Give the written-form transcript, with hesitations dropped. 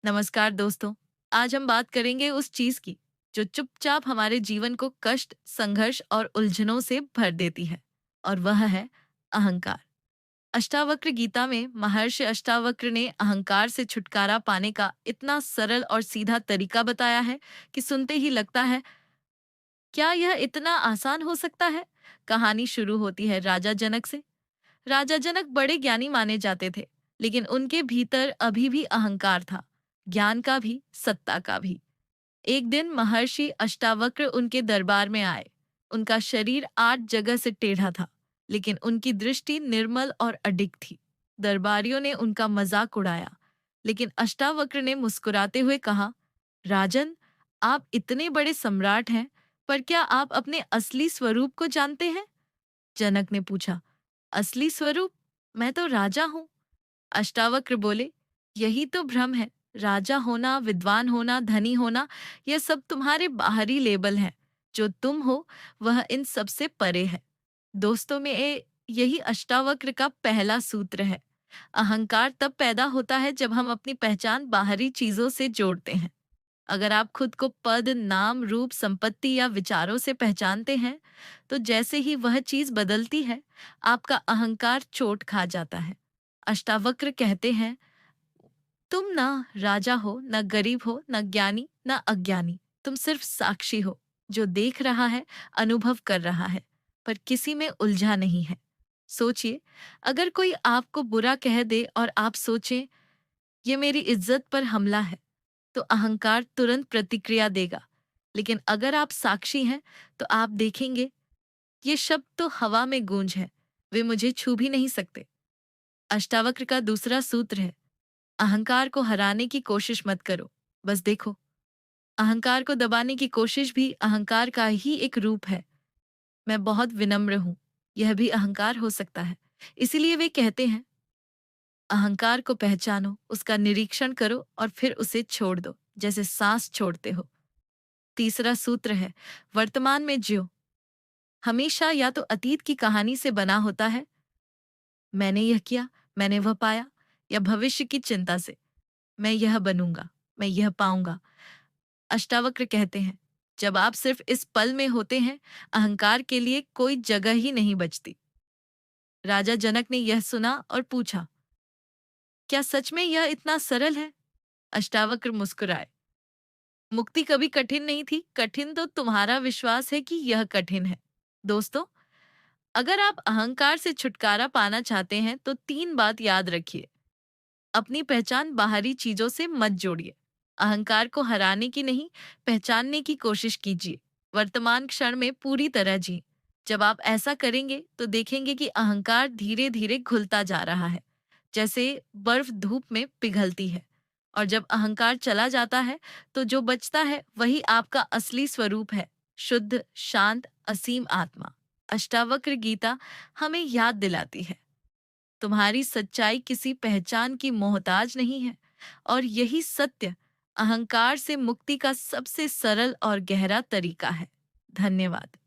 नमस्कार दोस्तों। आज हम बात करेंगे उस चीज की जो चुपचाप हमारे जीवन को कष्ट, संघर्ष और उलझनों से भर देती है, और वह है अहंकार। अष्टावक्र गीता में महर्षि अष्टावक्र ने अहंकार से छुटकारा पाने का इतना सरल और सीधा तरीका बताया है कि सुनते ही लगता है, क्या यह इतना आसान हो सकता है। कहानी शुरू होती है राजा जनक से। राजा जनक बड़े ज्ञानी माने जाते थे, लेकिन उनके भीतर अभी भी अहंकार था, ज्ञान का भी, सत्ता का भी। एक दिन महर्षि अष्टावक्र उनके दरबार में आए। उनका शरीर 8 जगह से टेढ़ा था, लेकिन उनकी दृष्टि निर्मल और अडिग थी। दरबारियों ने उनका मजाक उड़ाया, लेकिन अष्टावक्र ने मुस्कुराते हुए कहा, राजन, आप इतने बड़े सम्राट हैं, पर क्या आप अपने असली स्वरूप को जानते हैं? जनक ने पूछा, असली स्वरूप? मैं तो राजा हूं। अष्टावक्र बोले, यही तो भ्रम है। राजा होना, विद्वान होना, धनी होना, यह सब तुम्हारे बाहरी लेबल हैं। जो तुम हो वह इन सब से परे है। दोस्तों में यही अष्टावक्र का पहला सूत्र है। अहंकार तब पैदा होता है जब हम अपनी पहचान बाहरी चीजों से जोड़ते हैं। अगर आप खुद को पद, नाम, रूप, संपत्ति या विचारों से पहचानते हैं, तो जैसे ही वह चीज बदलती है, आपका अहंकार चोट खा जाता है। अष्टावक्र कहते हैं, तुम ना राजा हो, न गरीब हो, न ज्ञानी, न अज्ञानी। तुम सिर्फ साक्षी हो, जो देख रहा है, अनुभव कर रहा है, पर किसी में उलझा नहीं है। सोचिए, अगर कोई आपको बुरा कह दे और आप सोचें, ये मेरी इज्जत पर हमला है, तो अहंकार तुरंत प्रतिक्रिया देगा। लेकिन अगर आप साक्षी हैं, तो आप देखेंगे, ये शब्द तो हवा में गूंज है, वे मुझे छू भी नहीं सकते। अष्टावक्र का दूसरा सूत्र है, अहंकार को हराने की कोशिश मत करो, बस देखो। अहंकार को दबाने की कोशिश भी अहंकार का ही एक रूप है। मैं बहुत विनम्र हूं, यह भी अहंकार हो सकता है। इसीलिए वे कहते हैं, अहंकार को पहचानो, उसका निरीक्षण करो और फिर उसे छोड़ दो, जैसे सांस छोड़ते हो। तीसरा सूत्र है, वर्तमान में जियो। हमेशा या तो अतीत की कहानी से बना होता है, मैंने यह किया, मैंने वह पाया, या भविष्य की चिंता से, मैं यह बनूंगा, मैं यह पाऊंगा। अष्टावक्र कहते हैं, जब आप सिर्फ इस पल में होते हैं, अहंकार के लिए कोई जगह ही नहीं बचती। राजा जनक ने यह सुना और पूछा, क्या सच में यह इतना सरल है? अष्टावक्र मुस्कुराए, मुक्ति कभी कठिन नहीं थी, कठिन तो तुम्हारा विश्वास है कि यह कठिन है। दोस्तों, अगर आप अहंकार से छुटकारा पाना चाहते हैं, तो 3 बात याद रखिए। अपनी पहचान बाहरी चीजों से मत जोड़िए। अहंकार को हराने की नहीं, पहचानने की कोशिश कीजिए। वर्तमान क्षण में पूरी तरह जी। जब आप ऐसा करेंगे, तो देखेंगे कि अहंकार धीरे धीरे घुलता जा रहा है, जैसे बर्फ धूप में पिघलती है। और जब अहंकार चला जाता है, तो जो बचता है वही आपका असली स्वरूप है, शुद्ध, शांत, असीम आत्मा। अष्टावक्र गीता हमें याद दिलाती है, तुम्हारी सच्चाई किसी पहचान की मोहताज नहीं है, और यही सत्य अहंकार से मुक्ति का सबसे सरल और गहरा तरीका है। धन्यवाद।